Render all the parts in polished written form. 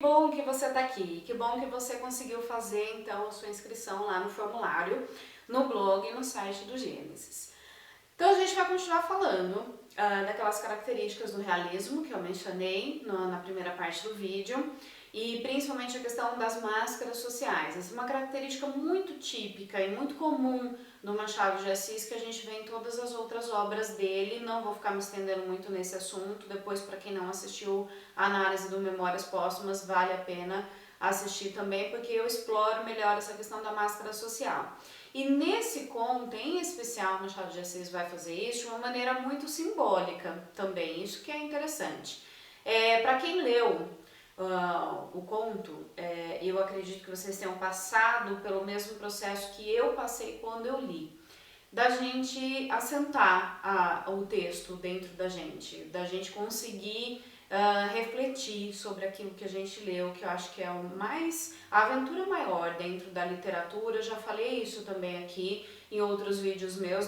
Que bom que você está aqui, que bom que você conseguiu fazer então a sua inscrição lá no formulário, no blog e no site do Gênesis. Então a gente vai continuar falando daquelas características do realismo que eu mencionei na primeira parte do vídeo e principalmente a questão das máscaras sociais. Essa é uma característica muito típica e muito comum do Machado de Assis que a gente vê em todas as outras obras dele. Não vou ficar me estendendo muito nesse assunto, depois para quem não assistiu a análise do Memórias Póstumas vale a pena assistir também porque eu exploro melhor essa questão da máscara social. E nesse conto, em especial, Machado de Assis vai fazer isso de uma maneira muito simbólica também, isso que é interessante. Para quem leu o conto, eu acredito que vocês tenham passado pelo mesmo processo que eu passei quando eu li. Da gente assentar o texto dentro da gente conseguir refletir sobre aquilo que a gente leu, que eu acho que é a aventura maior dentro da literatura. Eu já falei isso também aqui em outros vídeos meus,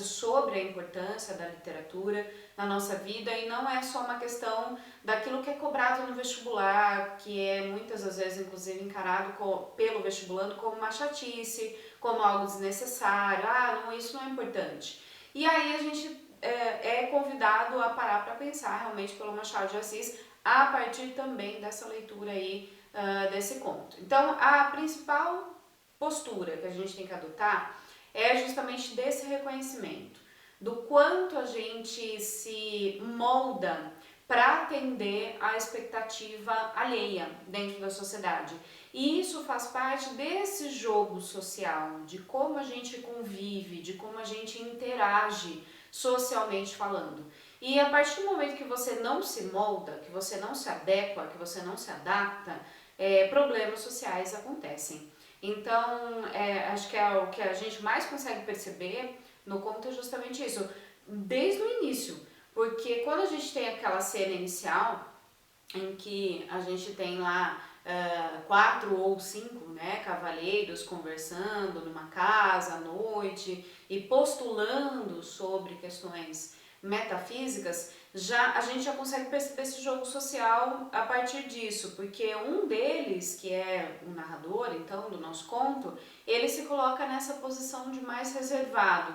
sobre a importância da literatura na nossa vida, e não é só uma questão daquilo que é cobrado no vestibular, que é muitas das vezes inclusive encarado pelo vestibulando como uma chatice, como algo desnecessário, não, isso não é importante. E aí a gente é convidado a parar para pensar realmente pelo Machado de Assis a partir também dessa leitura aí desse conto. Então a principal postura que a gente tem que adotar é justamente desse reconhecimento, do quanto a gente se molda para atender à expectativa alheia dentro da sociedade. E isso faz parte desse jogo social, de como a gente convive, de como a gente interage socialmente falando. E a partir do momento que você não se molda, que você não se adequa, que você não se adapta, problemas sociais acontecem. Então, acho que é o que a gente mais consegue perceber no conto é justamente isso, desde o início. Porque quando a gente tem aquela cena inicial, em que a gente tem lá 4 ou 5 cavalheiros conversando numa casa à noite e postulando sobre questões metafísicas, a gente já consegue perceber esse jogo social a partir disso, porque um deles, que é o narrador então do nosso conto, ele se coloca nessa posição de mais reservado.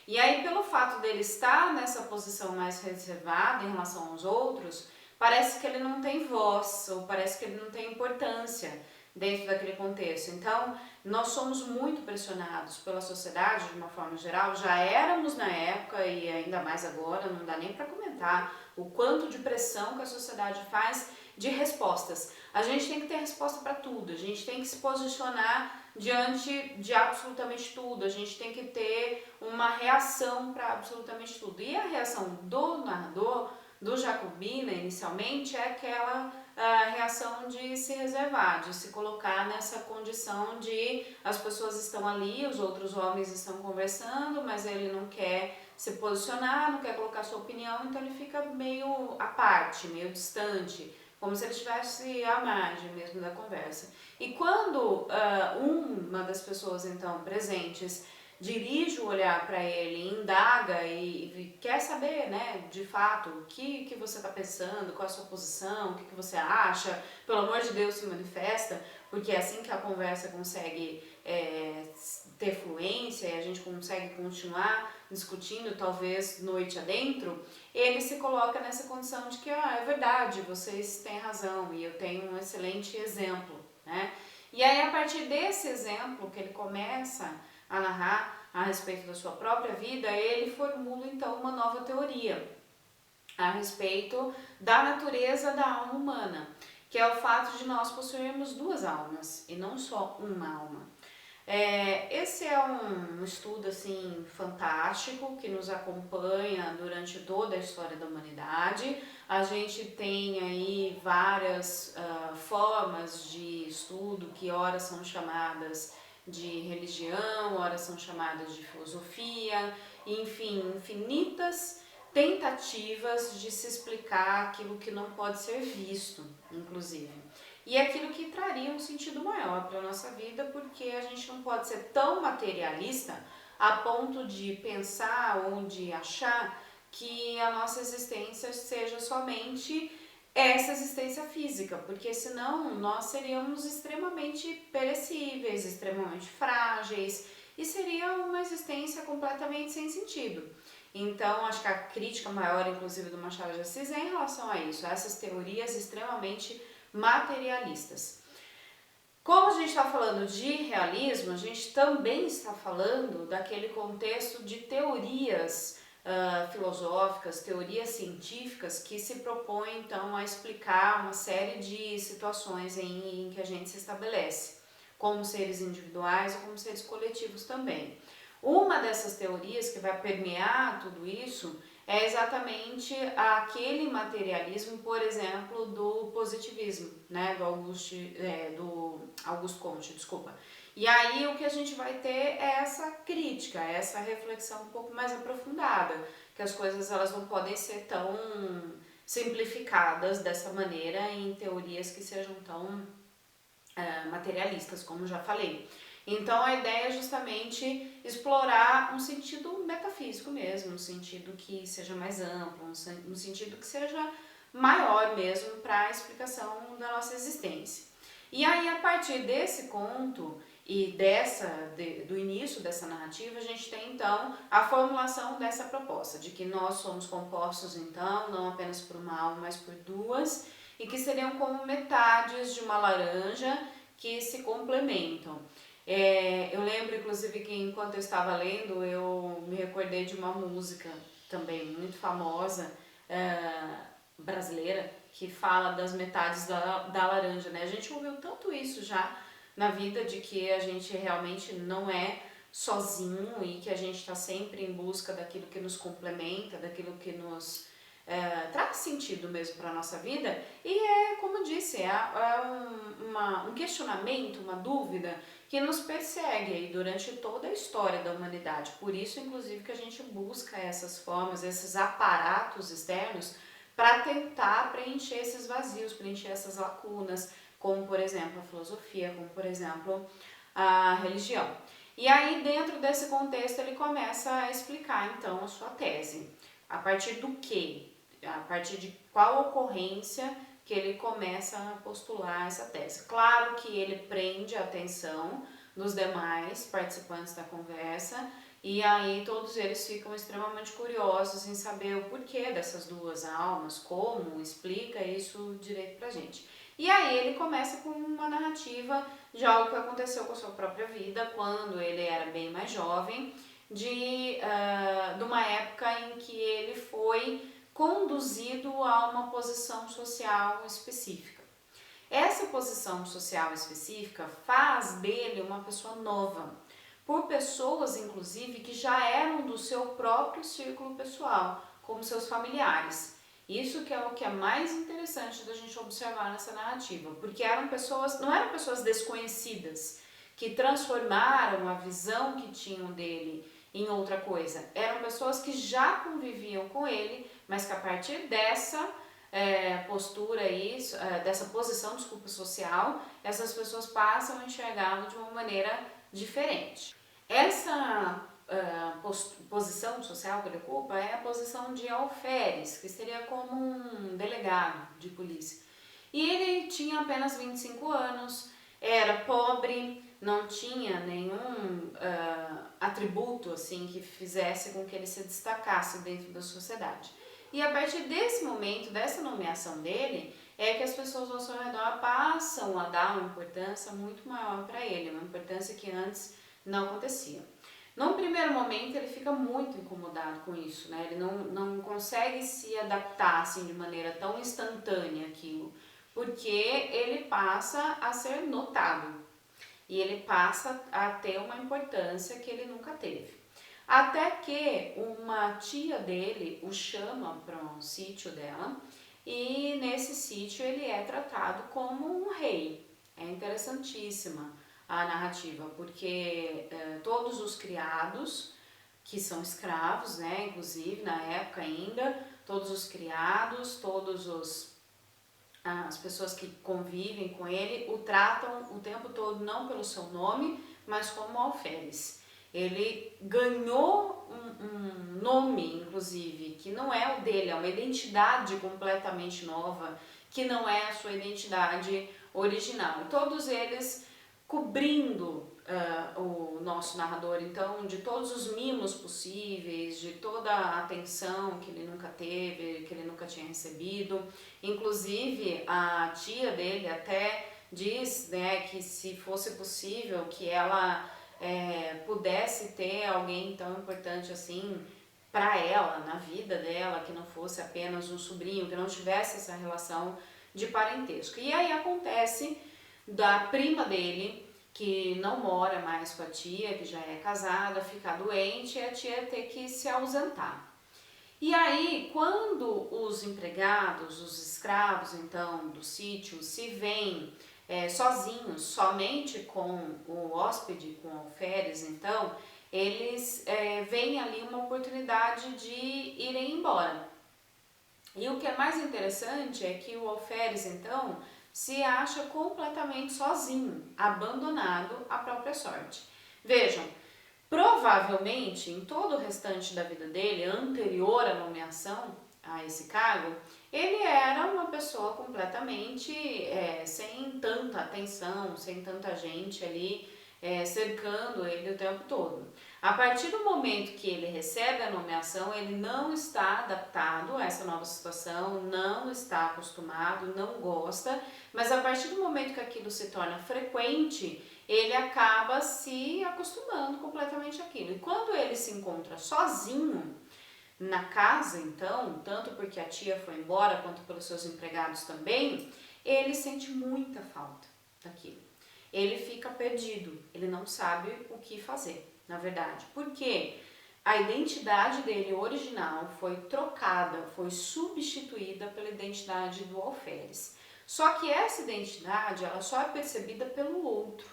E aí, pelo fato dele estar nessa posição mais reservada em relação aos outros, parece que ele não tem voz, ou parece que ele não tem importância dentro daquele contexto. Então, nós somos muito pressionados pela sociedade de uma forma geral, já éramos na época e ainda mais agora, não dá nem para comentar o quanto de pressão que a sociedade faz de respostas. A gente tem que ter resposta para tudo, a gente tem que se posicionar diante de absolutamente tudo, a gente tem que ter uma reação para absolutamente tudo. E a reação do narrador, do Jacobina, inicialmente, é aquela reação de se reservar, de se colocar nessa condição de as pessoas estão ali, os outros homens estão conversando, mas ele não quer se posicionar, não quer colocar sua opinião, então ele fica meio à parte, meio distante, como se ele estivesse à margem mesmo da conversa. E quando uma das pessoas então presentes dirige o olhar para ele, indaga e quer saber, né, de fato, o que você está pensando, qual a sua posição, o que você acha, pelo amor de Deus, se manifesta, porque é assim que a conversa consegue ter fluência e a gente consegue continuar discutindo, talvez noite adentro. Ele se coloca nessa condição de que, é verdade, vocês têm razão e eu tenho um excelente exemplo, né? E aí, a partir desse exemplo que ele começa a narrar a respeito da sua própria vida, ele formula então uma nova teoria a respeito da natureza da alma humana, que é o fato de nós possuirmos duas almas e não só uma alma. Esse é um estudo assim fantástico que nos acompanha durante toda a história da humanidade. A gente tem aí várias formas de estudo que ora são chamadas de religião, ora são chamadas de filosofia, enfim, infinitas tentativas de se explicar aquilo que não pode ser visto, inclusive. E aquilo que traria um sentido maior para a nossa vida, porque a gente não pode ser tão materialista a ponto de pensar ou de achar que a nossa existência seja somente essa existência física, porque senão nós seríamos extremamente perecíveis, extremamente frágeis e seria uma existência completamente sem sentido. Então, acho que a crítica maior, inclusive, do Machado de Assis é em relação a isso, a essas teorias extremamente materialistas. Como a gente está falando de realismo, a gente também está falando daquele contexto de teorias filosóficas, teorias científicas que se propõem então a explicar uma série de situações em que a gente se estabelece, como seres individuais ou como seres coletivos também. Uma dessas teorias que vai permear tudo isso é exatamente aquele materialismo, por exemplo, do positivismo, né, do Auguste Comte, desculpa. E aí o que a gente vai ter é essa crítica, essa reflexão um pouco mais aprofundada, que as coisas elas não podem ser tão simplificadas dessa maneira em teorias que sejam tão materialistas, como já falei. Então a ideia é justamente explorar um sentido metafísico mesmo, um sentido que seja mais amplo, um sentido que seja maior mesmo para a explicação da nossa existência. E aí a partir desse conto e do início dessa narrativa, a gente tem então a formulação dessa proposta, de que nós somos compostos então não apenas por uma alma, mas por duas, e que seriam como metades de uma laranja que se complementam. Eu lembro, inclusive, que enquanto eu estava lendo, eu me recordei de uma música também muito famosa, brasileira, que fala das metades da laranja, né? A gente ouviu tanto isso já na vida, de que a gente realmente não é sozinho e que a gente está sempre em busca daquilo que nos complementa, daquilo que nos traz sentido mesmo para a nossa vida. E como eu disse, um questionamento, uma dúvida que nos persegue aí durante toda a história da humanidade. Por isso, inclusive, que a gente busca essas formas, esses aparatos externos para tentar preencher esses vazios, preencher essas lacunas, como por exemplo a filosofia, como por exemplo a religião. E aí, dentro desse contexto, ele começa a explicar então a sua tese. A partir do quê? A partir de qual ocorrência que ele começa a postular essa tese. Claro que ele prende a atenção dos demais participantes da conversa e aí todos eles ficam extremamente curiosos em saber o porquê dessas duas almas, como explica isso direito pra gente. E aí ele começa com uma narrativa de algo que aconteceu com a sua própria vida quando ele era bem mais jovem, de uma época em que ele foi conduzido a uma posição social específica. Essa posição social específica faz dele uma pessoa nova, por pessoas inclusive que já eram do seu próprio círculo pessoal, como seus familiares. Isso que é o que é mais interessante da gente observar nessa narrativa, porque não eram pessoas desconhecidas que transformaram a visão que tinham dele em outra coisa. Eram pessoas que já conviviam com ele, mas que a partir dessa postura aí, dessa posição, desculpa, social, essas pessoas passam a enxergá-lo de uma maneira diferente. Essa posição social que ele ocupa é a posição de alferes, que seria como um delegado de polícia. E ele tinha apenas 25 anos, era pobre, não tinha nenhum atributo assim que fizesse com que ele se destacasse dentro da sociedade. E a partir desse momento, dessa nomeação dele, é que as pessoas ao seu redor passam a dar uma importância muito maior para ele, uma importância que antes não acontecia. Num primeiro momento ele fica muito incomodado com isso, né? Ele não consegue se adaptar assim de maneira tão instantânea àquilo, porque ele passa a ser notado e ele passa a ter uma importância que ele nunca teve. Até que uma tia dele o chama para um sítio dela e nesse sítio ele é tratado como um rei. É interessantíssima a narrativa, porque todos os criados, que são escravos, né, inclusive na época ainda, todos os criados, as pessoas que convivem com ele o tratam o tempo todo não pelo seu nome, mas como alferes. Ele ganhou um nome, inclusive, que não é o dele, é uma identidade completamente nova que não é a sua identidade original. Todos eles cobrindo o nosso narrador, então, de todos os mimos possíveis, de toda a atenção que ele nunca teve, que ele nunca tinha recebido. Inclusive, a tia dele até diz, né, que se fosse possível que ela pudesse ter alguém tão importante assim para ela, na vida dela, que não fosse apenas um sobrinho, que não tivesse essa relação de parentesco. E aí acontece da prima dele, que não mora mais com a tia, que já é casada, ficar doente e a tia ter que se ausentar. E aí, quando os empregados, os escravos, então, do sítio, se veem sozinhos, somente com o hóspede, com o alferes, então, eles veem ali uma oportunidade de irem embora. E o que é mais interessante é que o alferes, então, se acha completamente sozinho, abandonado à própria sorte. Vejam, provavelmente em todo o restante da vida dele, anterior à nomeação a esse cargo, ele era uma pessoa completamente sem tanta atenção, sem tanta gente ali cercando ele o tempo todo. A partir do momento que ele recebe a nomeação, ele não está adaptado a essa nova situação, não está acostumado, não gosta, mas a partir do momento que aquilo se torna frequente, ele acaba se acostumando completamente àquilo. E quando ele se encontra sozinho na casa, então, tanto porque a tia foi embora quanto pelos seus empregados também, ele sente muita falta daquilo. Ele fica perdido, ele não sabe o que fazer, na verdade. Porque a identidade dele original foi trocada, foi substituída pela identidade do alferes. Só que essa identidade, ela só é percebida pelo outro.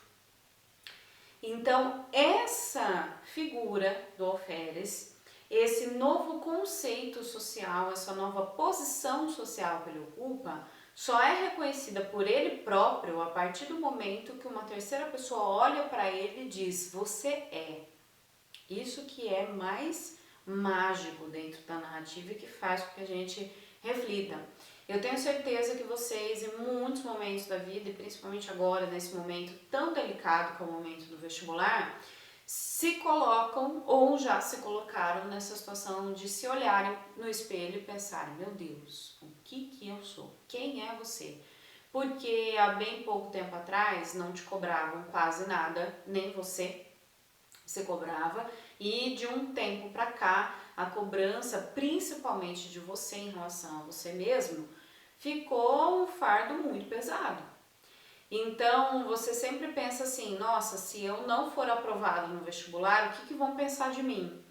Então, essa figura do alferes, esse novo conceito social, essa nova posição social que ele ocupa, só é reconhecida por ele próprio a partir do momento que uma terceira pessoa olha para ele e diz: você é. Isso que é mais mágico dentro da narrativa e que faz com que a gente reflita. Eu tenho certeza que vocês, em muitos momentos da vida, e principalmente agora, nesse momento tão delicado que é o momento do vestibular, se colocam ou já se colocaram nessa situação de se olharem no espelho e pensarem: meu Deus, o que eu sou? Quem é você? Porque há bem pouco tempo atrás não te cobravam quase nada, nem você se cobrava, e de um tempo para cá a cobrança, principalmente de você em relação a você mesmo, ficou um fardo muito pesado. Então você sempre pensa assim: nossa, se eu não for aprovado no vestibular, o que vão pensar de mim?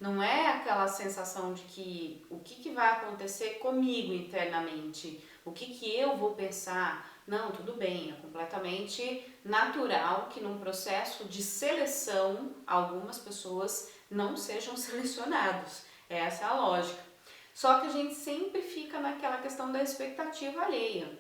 Não é aquela sensação de que o que vai acontecer comigo internamente, o que eu vou pensar. Não, tudo bem, é completamente natural que num processo de seleção algumas pessoas não sejam selecionadas. Essa é a lógica. Só que a gente sempre fica naquela questão da expectativa alheia.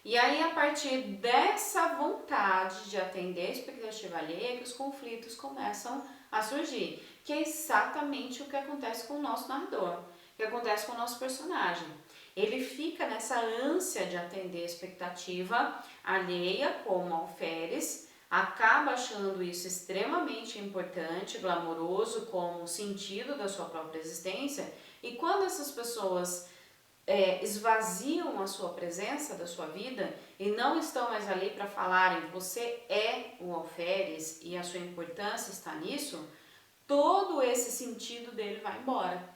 E aí, a partir dessa vontade de atender a expectativa alheia, que os conflitos começam a surgir, que é exatamente o que acontece com o nosso narrador, o que acontece com o nosso personagem. Ele fica nessa ânsia de atender a expectativa alheia, como alferes, acaba achando isso extremamente importante, glamouroso, como sentido da sua própria existência, e quando essas pessoas esvaziam a sua presença da sua vida e não estão mais ali para falarem: você é o alferes e a sua importância está nisso, todo esse sentido dele vai embora.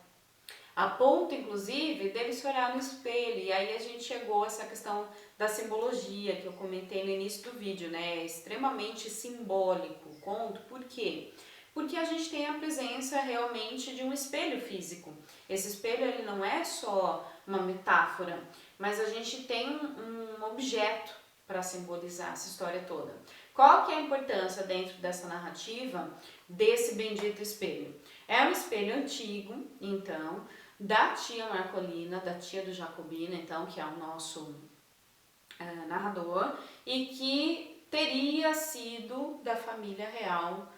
A ponto, inclusive, dele se olhar no espelho. E aí a gente chegou a essa questão da simbologia que eu comentei no início do vídeo, né? É extremamente simbólico o conto. Por quê? Porque a gente tem a presença realmente de um espelho físico. Esse espelho ele não é só uma metáfora, mas a gente tem um objeto para simbolizar essa história toda. Qual que é a importância dentro dessa narrativa desse bendito espelho? É um espelho antigo, então, da tia Marcolina, da tia do Jacobino, então, que é o nosso narrador, e que teria sido da família real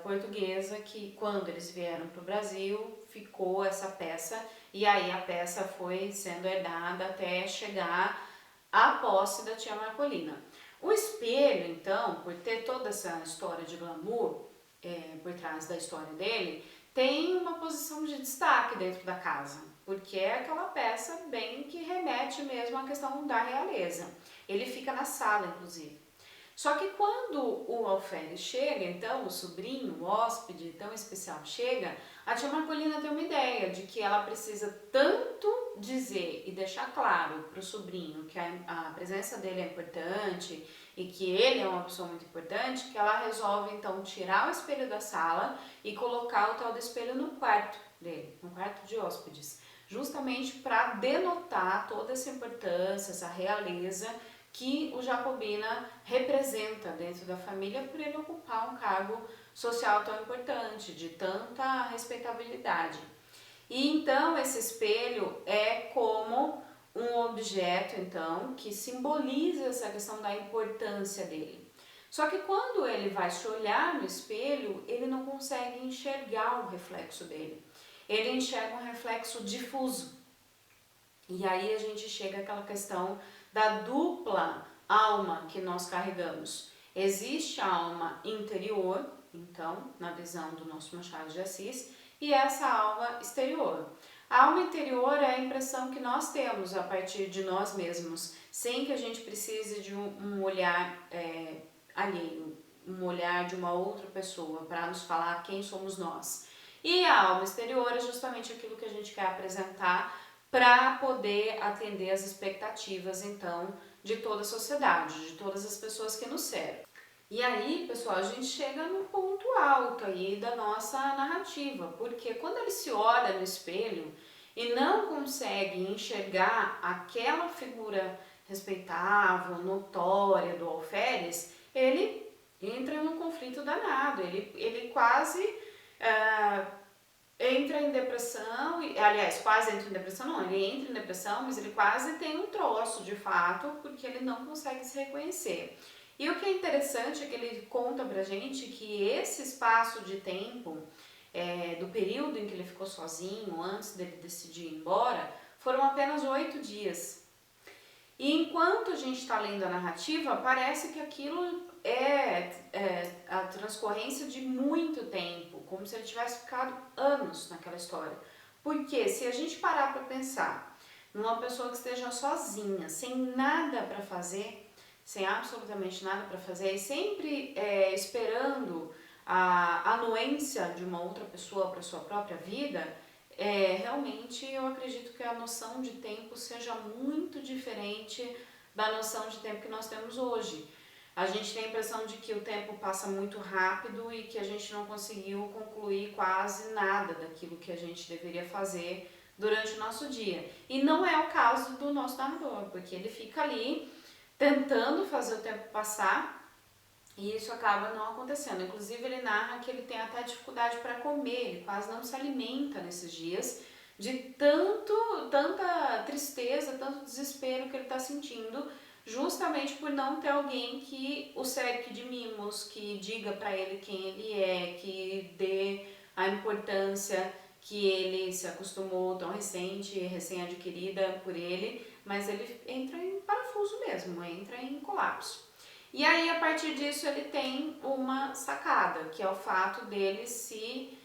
portuguesa que quando eles vieram para o Brasil ficou essa peça e aí a peça foi sendo herdada até chegar à posse da tia Marcolina. O espelho, então, por ter toda essa história de glamour por trás da história dele, tem uma posição de destaque dentro da casa, porque é aquela peça bem que remete mesmo à questão da realeza. Ele fica na sala, inclusive. Só que quando o alferes chega, então, o sobrinho, o hóspede tão especial chega, a tia Marcolina tem uma ideia de que ela precisa tanto dizer e deixar claro para o sobrinho que a presença dele é importante e que ele é uma pessoa muito importante, que ela resolve então tirar o espelho da sala e colocar o tal do espelho no quarto dele, no quarto de hóspedes, justamente para denotar toda essa importância, essa realeza que o Jacobina representa dentro da família por ele ocupar um cargo social tão importante, de tanta respeitabilidade. E então esse espelho é como um objeto então que simboliza essa questão da importância dele. Só que quando ele vai se olhar no espelho, ele não consegue enxergar o reflexo dele. Ele enxerga um reflexo difuso. E aí a gente chega àquela questão da dupla alma que nós carregamos. Existe a alma interior, então, na visão do nosso Machado de Assis, e essa alma exterior. A alma interior é a impressão que nós temos a partir de nós mesmos, sem que a gente precise de um olhar alheio, um olhar de uma outra pessoa para nos falar quem somos nós. E a alma exterior é justamente aquilo que a gente quer apresentar para poder atender as expectativas, então, de toda a sociedade, de todas as pessoas que nos servem. E aí, pessoal, a gente chega no ponto alto aí da nossa narrativa, porque quando ele se olha no espelho e não consegue enxergar aquela figura respeitável, notória do alferes, ele entra em um conflito danado, ele quase entra em depressão, aliás, quase entra em depressão, não, ele entra em depressão, mas ele quase tem um troço de fato, porque ele não consegue se reconhecer. E o que é interessante é que ele conta pra gente que esse espaço de tempo, do período em que ele ficou sozinho, antes dele decidir ir embora, foram apenas 8 dias. E enquanto a gente está lendo a narrativa, parece que aquilo é a transcorrência de muito tempo, como se ele tivesse ficado anos naquela história. Porque se a gente parar para pensar numa pessoa que esteja sozinha, sem nada para fazer, sem absolutamente nada para fazer, e sempre esperando a anuência de uma outra pessoa para sua própria vida, realmente eu acredito que a noção de tempo seja muito diferente da noção de tempo que nós temos hoje. A gente tem a impressão de que o tempo passa muito rápido e que a gente não conseguiu concluir quase nada daquilo que a gente deveria fazer durante o nosso dia. E não é o caso do nosso narrador, porque ele fica ali tentando fazer o tempo passar e isso acaba não acontecendo. Inclusive ele narra que ele tem até dificuldade para comer, ele quase não se alimenta nesses dias de tanta tristeza, tanto desespero que ele está sentindo, justamente por não ter alguém que o cerque de mimos, que diga para ele quem ele é, que dê a importância que ele se acostumou tão recém-adquirida por ele, mas ele entra em parafuso mesmo, entra em colapso. E aí, a partir disso, ele tem uma sacada, que é o fato dele se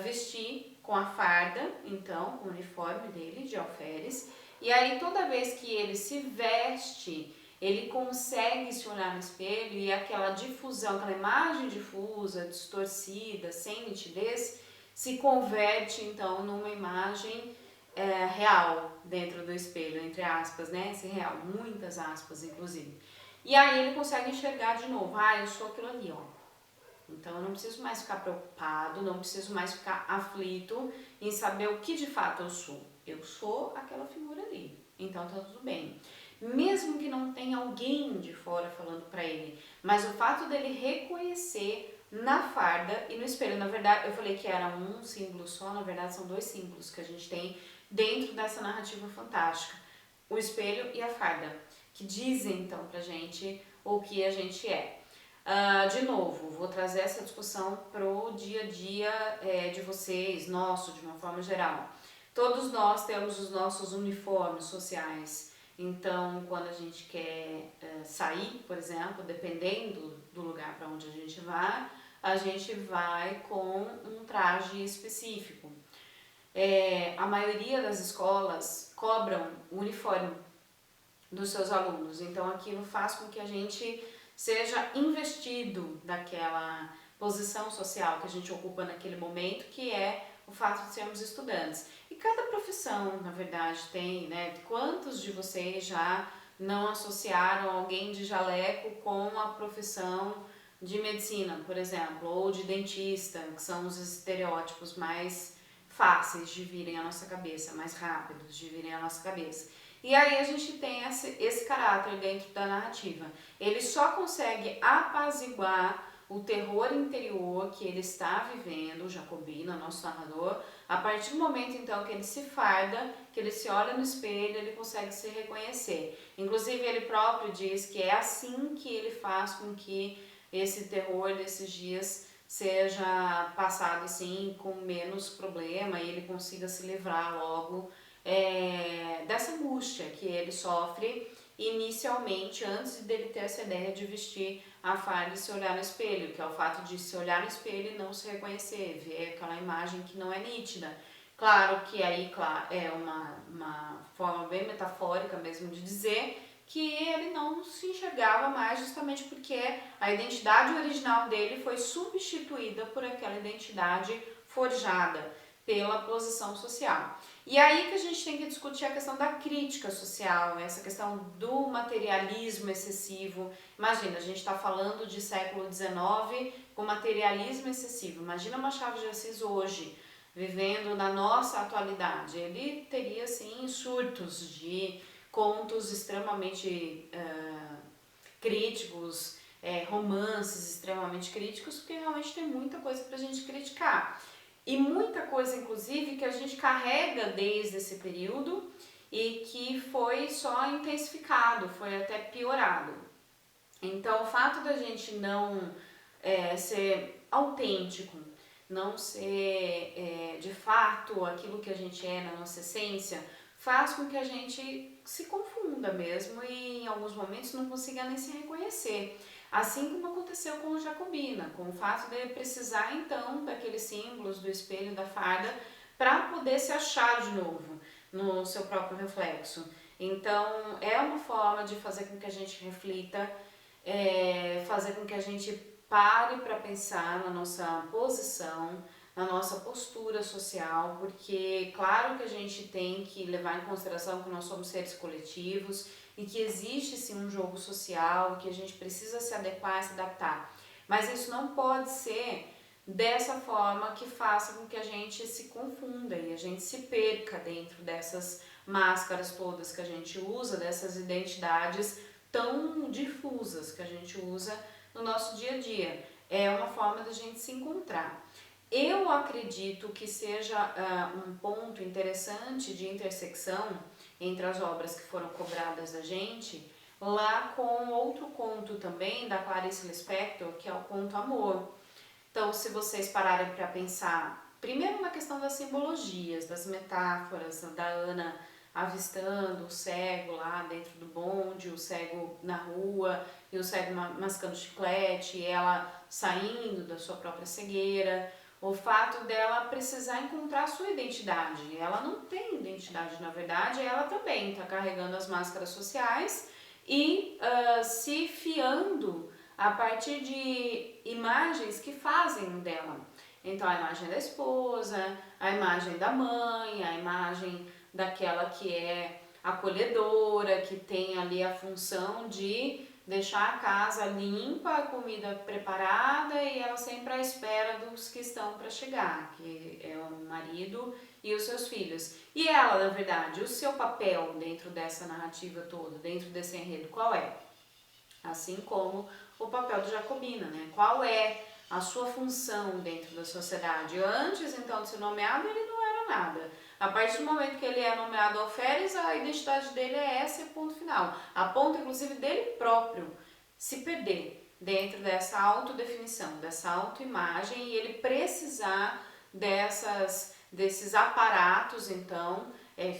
vestir com a farda, então, com o uniforme dele de alferes. E aí, toda vez que ele se veste, ele consegue se olhar no espelho e aquela difusão, aquela imagem difusa, distorcida, sem nitidez, se converte, então, numa imagem real dentro do espelho, entre aspas, né? Esse real, muitas aspas, inclusive. E aí ele consegue enxergar de novo, eu sou aquilo ali, ó. Então eu não preciso mais ficar preocupado, não preciso mais ficar aflito em saber o que de fato eu sou. Eu sou aquela figura ali, então tá tudo bem. Mesmo que não tenha alguém de fora falando pra ele, mas o fato dele reconhecer na farda e no espelho, na verdade eu falei que era um símbolo só, na verdade são 2 símbolos que a gente tem dentro dessa narrativa fantástica, o espelho e a farda, que dizem então pra gente o que a gente é. De novo, vou trazer essa discussão pro dia a dia de vocês, nosso, de uma forma geral. Todos nós temos os nossos uniformes sociais. Então, quando a gente quer sair, por exemplo, dependendo do lugar para onde a gente vai com um traje específico. A maioria das escolas cobram o uniforme dos seus alunos, então aquilo faz com que a gente seja investido daquela posição social que a gente ocupa naquele momento, que é o fato de sermos estudantes. E cada profissão, na verdade, tem, né? Quantos de vocês já não associaram alguém de jaleco com a profissão de medicina, por exemplo, ou de dentista, que são os estereótipos mais fáceis de virem à nossa cabeça, mais rápidos de virem à nossa cabeça. E aí a gente tem esse caráter dentro da narrativa. Ele só consegue apaziguar o terror interior que ele está vivendo, o Jacobina, nosso narrador, a partir do momento então que ele se farda, que ele se olha no espelho, ele consegue se reconhecer. Inclusive ele próprio diz que é assim que ele faz com que esse terror desses dias seja passado assim com menos problema e ele consiga se livrar logo dessa angústia que ele sofre inicialmente antes dele ter essa ideia de vestir a farda e se olhar no espelho, que é o fato de se olhar no espelho e não se reconhecer, ver aquela imagem que não é nítida. Claro que aí é uma forma bem metafórica mesmo de dizer que ele não se enxergava mais justamente porque a identidade original dele foi substituída por aquela identidade forjada pela posição social. E aí que a gente tem que discutir a questão da crítica social, essa questão do materialismo excessivo. Imagina, a gente está falando de século XIX com materialismo excessivo. Imagina Machado de Assis hoje, vivendo na nossa atualidade. Ele teria, assim, surtos de contos extremamente críticos, romances extremamente críticos, porque realmente tem muita coisa pra gente criticar. E muita coisa, inclusive, que a gente carrega desde esse período e que foi só intensificado, foi até piorado. Então, o fato da gente não ser autêntico, não ser de fato aquilo que a gente é na nossa essência, faz com que a gente se confunda mesmo e em alguns momentos não consiga nem se reconhecer. Assim como aconteceu com o Jacobina, com o fato de ele precisar então daqueles símbolos do espelho, da farda, para poder se achar de novo no seu próprio reflexo. Então é uma forma de fazer com que a gente reflita, fazer com que a gente pare para pensar na nossa posição, na nossa postura social, porque claro que a gente tem que levar em consideração que nós somos seres coletivos e que existe sim um jogo social, que a gente precisa se adequar e se adaptar. Mas isso não pode ser dessa forma que faça com que a gente se confunda e a gente se perca dentro dessas máscaras todas que a gente usa, dessas identidades tão difusas que a gente usa no nosso dia a dia. É uma forma da gente se encontrar. Eu acredito que seja um ponto interessante de intersecção entre as obras que foram cobradas da gente, lá com outro conto também da Clarice Lispector, que é o conto Amor. Então, se vocês pararem para pensar, primeiro na questão das simbologias, das metáforas, da Ana avistando o cego lá dentro do bonde, o cego na rua, e o cego mascando chiclete, e ela saindo da sua própria cegueira. O fato dela precisar encontrar sua identidade. Ela não tem identidade, na verdade, ela também está carregando as máscaras sociais e se fiando a partir de imagens que fazem dela. Então, a imagem da esposa, a imagem da mãe, a imagem daquela que é acolhedora, que tem ali a função de deixar a casa limpa, a comida preparada e ela sempre à espera dos que estão para chegar, que é o marido e os seus filhos. E ela, na verdade, o seu papel dentro dessa narrativa toda, dentro desse enredo, qual é? Assim como o papel do Jacobina, né? Qual é a sua função dentro da sociedade? Antes, então, de ser nomeado, ele não era nada. A partir do momento que ele é nomeado alferes, a identidade dele é essa e ponto final. A ponto, inclusive, dele próprio se perder. dentro dessa autodefinição, dessa autoimagem, e ele precisar desses aparatos, então,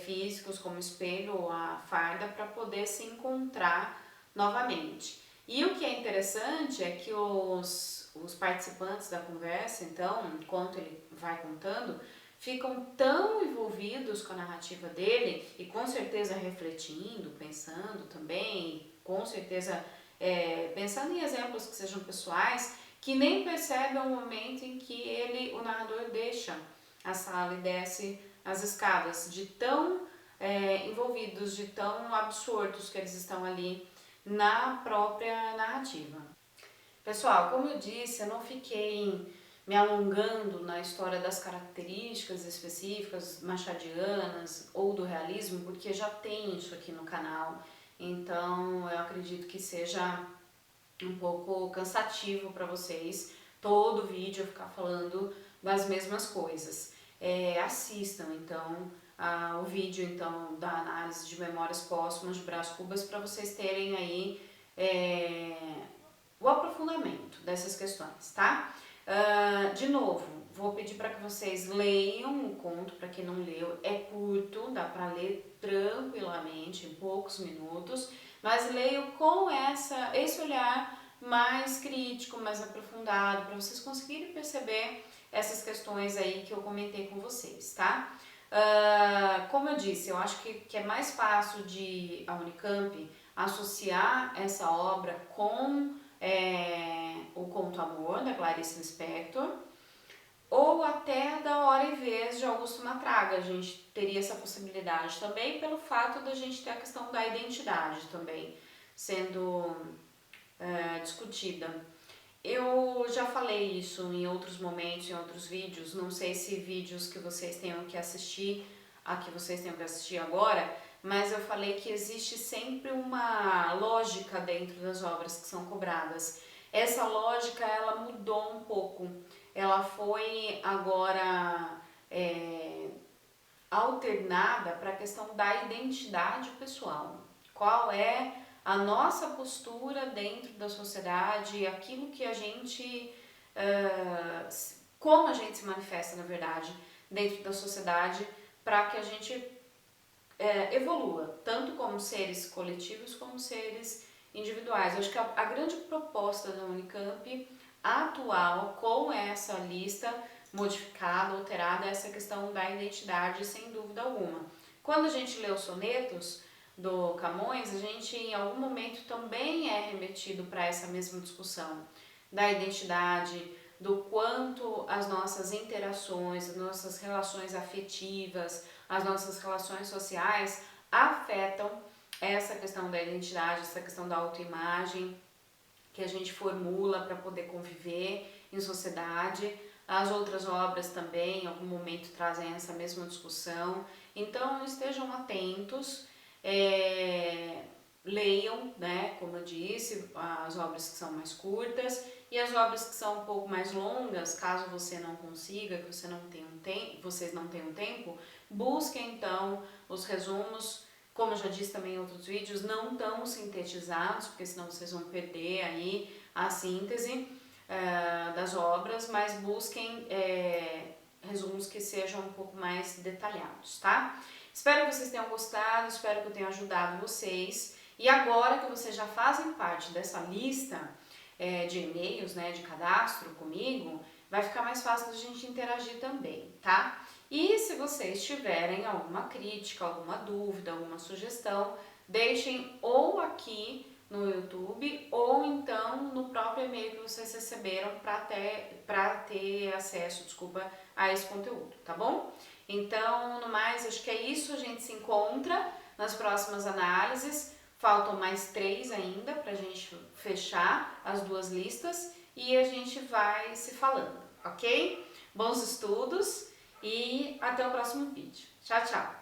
físicos, como espelho ou a farda, para poder se encontrar novamente. E o que é interessante é que os participantes da conversa, então, enquanto ele vai contando, ficam tão envolvidos com a narrativa dele e com certeza refletindo, pensando também, com certeza pensando em exemplos que sejam pessoais, que nem percebem o momento em que o narrador deixa a sala e desce as escadas, de tão envolvidos, de tão absortos que eles estão ali na própria narrativa. Pessoal, como eu disse, eu não fiquei me alongando na história das características específicas machadianas ou do realismo, porque já tem isso aqui no canal, então eu acredito que seja um pouco cansativo para vocês todo vídeo eu ficar falando das mesmas coisas. Assistam então o vídeo então da análise de memórias póstumas de Brás Cubas para vocês terem aí o aprofundamento dessas questões, tá? De novo, vou pedir para que vocês leiam o conto, para quem não leu, é curto, dá para ler tranquilamente, em poucos minutos, mas leiam com esse olhar mais crítico, mais aprofundado, para vocês conseguirem perceber essas questões aí que eu comentei com vocês, tá? Como eu disse, eu acho que é mais fácil de a Unicamp associar essa obra com o Conto Amor, da Clarice Lispector, ou até da Hora e Vez, de Augusto Matraga. A gente teria essa possibilidade também pelo fato da gente ter a questão da identidade também sendo discutida. Eu já falei isso em outros momentos, em outros vídeos, não sei se vídeos que vocês tenham que assistir, agora, mas eu falei que existe sempre uma lógica dentro das obras que são cobradas. Essa lógica, ela mudou um pouco, ela foi agora alternada para a questão da identidade pessoal. Qual é a nossa postura dentro da sociedade, aquilo que a gente, como a gente se manifesta, na verdade, dentro da sociedade, para que a gente evolua, tanto como seres coletivos como seres individuais. Eu acho que a grande proposta da Unicamp atual, com essa lista modificada, alterada, é essa questão da identidade, sem dúvida alguma. Quando a gente lê os sonetos do Camões, a gente em algum momento também é remetido para essa mesma discussão da identidade, do quanto as nossas interações, as nossas relações afetivas, as nossas relações sociais afetam essa questão da identidade, essa questão da autoimagem que a gente formula para poder conviver em sociedade. As outras obras também, em algum momento, trazem essa mesma discussão. Então, estejam atentos, leiam, né, como eu disse, as obras que são mais curtas e as obras que são um pouco mais longas, caso você não consiga, que você não tenha vocês não tenham tempo, busquem então os resumos. Como eu já disse também em outros vídeos, não tão sintetizados, porque senão vocês vão perder aí a síntese das obras, mas busquem resumos que sejam um pouco mais detalhados, tá? Espero que vocês tenham gostado, espero que eu tenha ajudado vocês. E agora que vocês já fazem parte dessa lista de e-mails, né, de cadastro comigo, vai ficar mais fácil da gente interagir também, tá? E se vocês tiverem alguma crítica, alguma dúvida, alguma sugestão, deixem ou aqui no YouTube ou então no próprio e-mail que vocês receberam para ter acesso, a esse conteúdo, tá bom? Então, no mais, acho que é isso, a gente se encontra nas próximas análises. Faltam mais 3 ainda para a gente fechar as 2 listas e a gente vai se falando, ok? Bons estudos e até o próximo vídeo. Tchau, tchau!